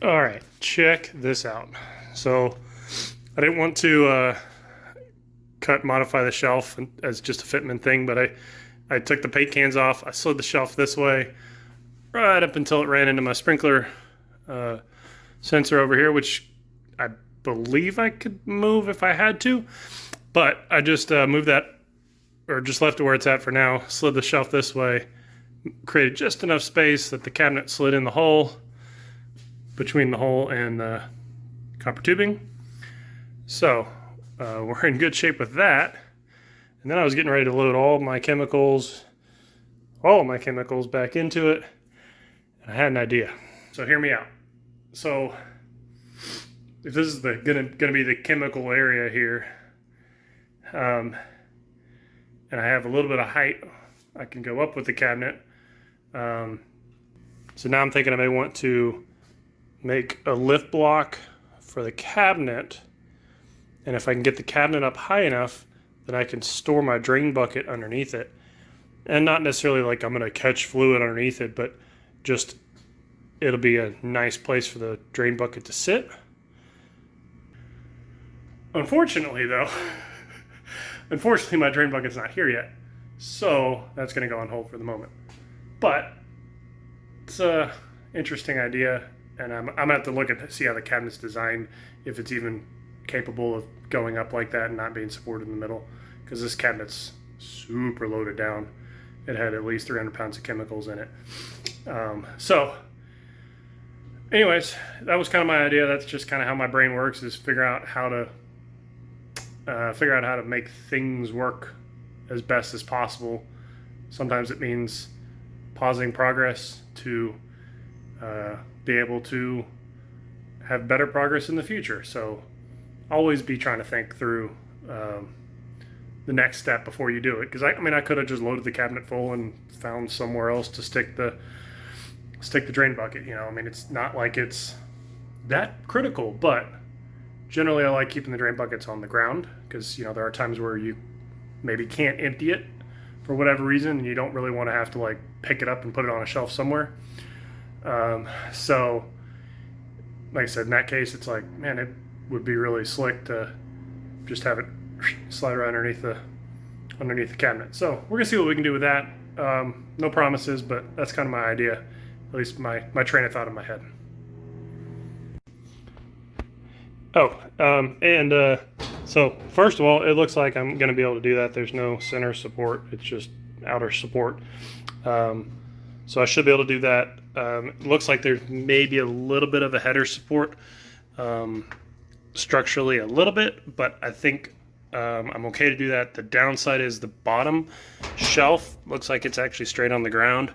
All right, check this out. So I didn't want to modify the shelf as just a fitment thing, but I took the paint cans off. I slid the shelf this way right up until it ran into my sprinkler sensor over here, which I believe I could move if I had to, but I just moved that, or just left it where it's at for now. Slid the shelf this way, created just enough space that the cabinet slid in the hole, between the hole and the copper tubing. So we're in good shape with that. And then I was getting ready to load all my chemicals back into it. And I had an idea. So hear me out. So if this is gonna be the chemical area here, and I have a little bit of height, I can go up with the cabinet. So now I'm thinking I may want to make a lift block for the cabinet, and if I can get the cabinet up high enough, then I can store my drain bucket underneath it. And not necessarily like I'm going to catch fluid underneath it, but just it'll be a nice place for the drain bucket to sit. Unfortunately though, my drain bucket's not here yet, so that's going to go on hold for the moment. But it's a interesting idea. And I'm gonna have to look at see how the cabinet's designed, if it's even capable of going up like that and not being supported in the middle, because this cabinet's super loaded down. It had at least 300 pounds of chemicals in it. So anyways, that was kind of my idea. That's just kind of how my brain works, is figure out how to make things work as best as possible. Sometimes it means pausing progress to be able to have better progress in the future. So always be trying to think through the next step before you do it. Because I could have just loaded the cabinet full and found somewhere else to stick the drain bucket. It's not like it's that critical, but generally I like keeping the drain buckets on the ground, because there are times where you maybe can't empty it for whatever reason, and you don't really want to have to like pick it up and put it on a shelf somewhere. So like I said, in that case, it's like, man, it would be really slick to just have it slide right underneath the cabinet. So we're gonna see what we can do with that. No promises, but that's kind of my idea, at least my train of thought in my head. So first of all, it looks like I'm gonna be able to do that. There's no center support, it's just outer support. So I should be able to do that. It looks like there's maybe a little bit of a header support, structurally a little bit, but I think I'm okay to do that. The downside is the bottom shelf looks like it's actually straight on the ground.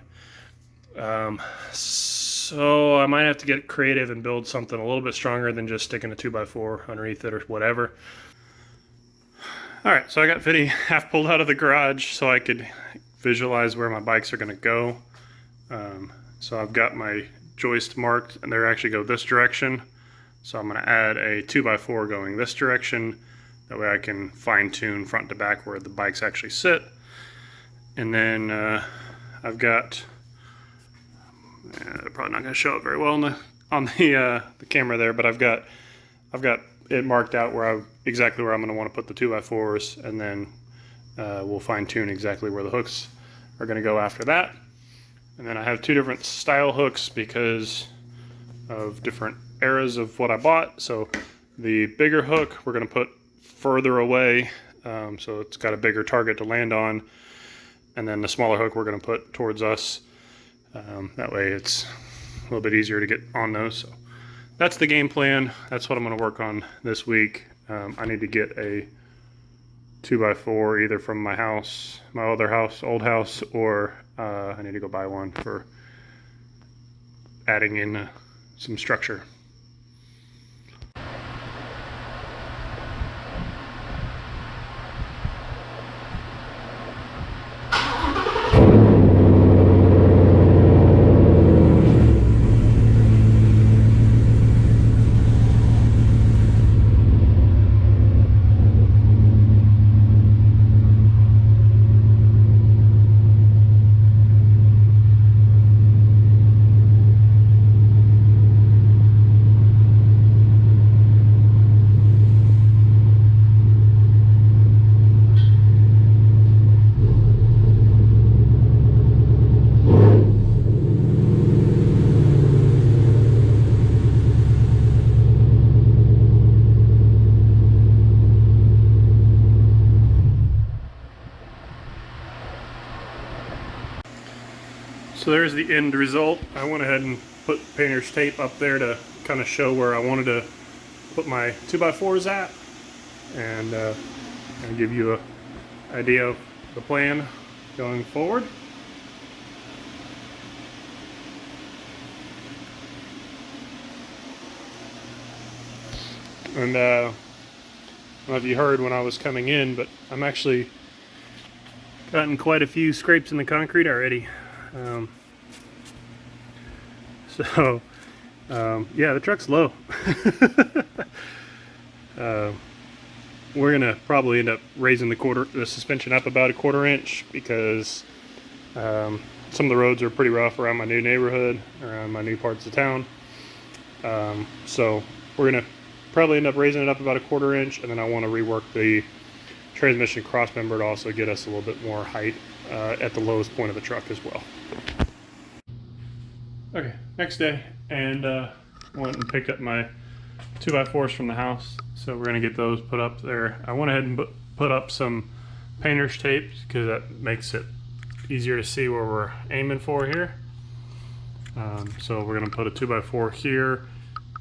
So I might have to get creative and build something a little bit stronger than just sticking a 2x4 underneath it or whatever. All right, so I got Fitty half pulled out of the garage so I could visualize where my bikes are going to go. So I've got my joist marked, and they actually go this direction. So I'm going to add a 2x4 going this direction. That way I can fine tune front to back where the bikes actually sit. And then I've got, they're probably not going to show up very well on the camera there, but I've got it marked out exactly where I'm going to want to put the 2x4s, and then we'll fine tune exactly where the hooks are going to go after that. And then I have two different style hooks because of different eras of what I bought. So the bigger hook we're going to put further away, so it's got a bigger target to land on. And then the smaller hook we're going to put towards us. That way it's a little bit easier to get on those. So that's the game plan. That's what I'm going to work on this week. I need to get a 2x4 either from my house, my old house, or I need to go buy one for adding in some structure. So there's the end result. I went ahead and put painter's tape up there to kind of show where I wanted to put my 2x4s at, and kind of give you an idea of the plan going forward. And I don't know if you heard when I was coming in, but I'm actually gotten quite a few scrapes in the concrete already. Yeah, the truck's low. We're gonna probably end up raising the suspension up about a 1/4 inch because some of the roads are pretty rough around my new neighborhood, around my new parts of town. So we're gonna probably end up raising it up about a 1/4 inch, and then I want to rework the transmission cross member to also get us a little bit more height at the lowest point of the truck as well. Okay, next day, and went and picked up my 2x4s from the house, so we're gonna get those put up there. I went ahead and put up some painter's tape because that makes it easier to see where we're aiming for here. So we're gonna put a 2x4 here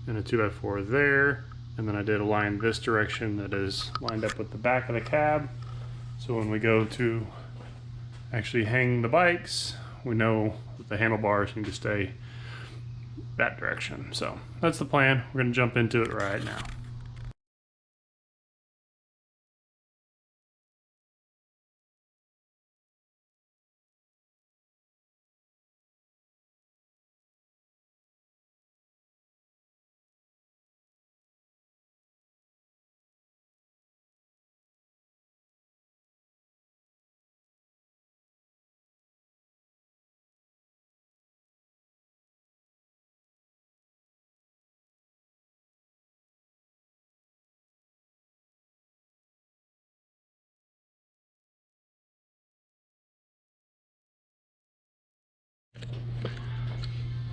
and a 2x4 there, and then I did align this direction that is lined up with the back of the cab, so when we go to actually hang the bikes, we know that the handlebars need to stay that direction. So that's the plan. We're going to jump into it right now.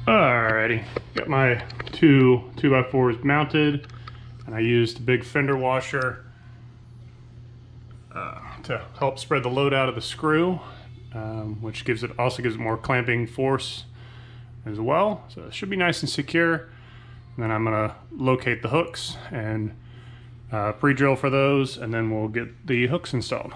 Alrighty, got my two 2x4s mounted, and I used a big fender washer to help spread the load out of the screw, which also gives it more clamping force as well. So it should be nice and secure. And then I'm gonna locate the hooks and pre-drill for those, and then we'll get the hooks installed.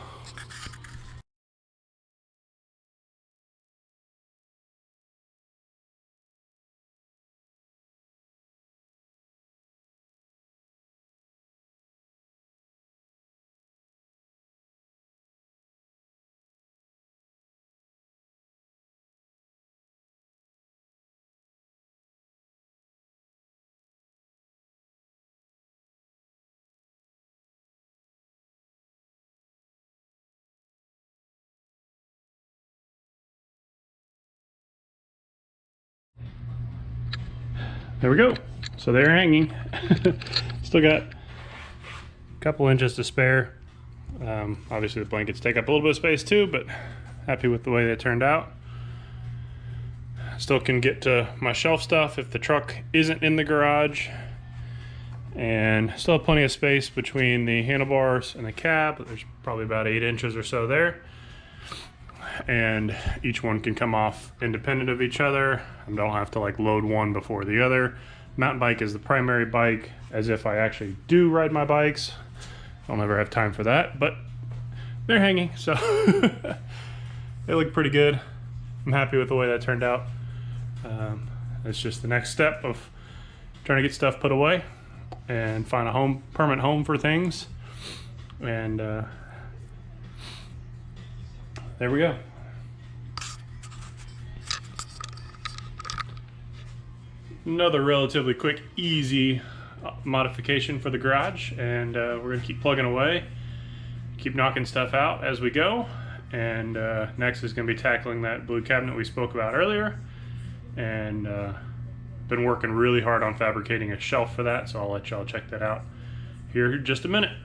There we go. So they're hanging. Still got a couple inches to spare. Obviously the blankets take up a little bit of space too, but happy with the way they turned out. Still can get to my shelf stuff if the truck isn't in the garage. And still have plenty of space between the handlebars and the cab. There's probably about 8 inches or so there. And each one can come off independent of each other. I don't have to like load one before the other. Mountain bike is the primary bike, as if I actually do ride my bikes. I'll never have time for that, but they're hanging, so they look pretty good. I'm happy with the way that turned out. It's just the next step of trying to get stuff put away and find a permanent home for things. And there we go. Another relatively quick, easy modification for the garage, and we're going to keep plugging away, keep knocking stuff out as we go. And next is going to be tackling that blue cabinet we spoke about earlier, and been working really hard on fabricating a shelf for that, so I'll let y'all check that out here in just a minute.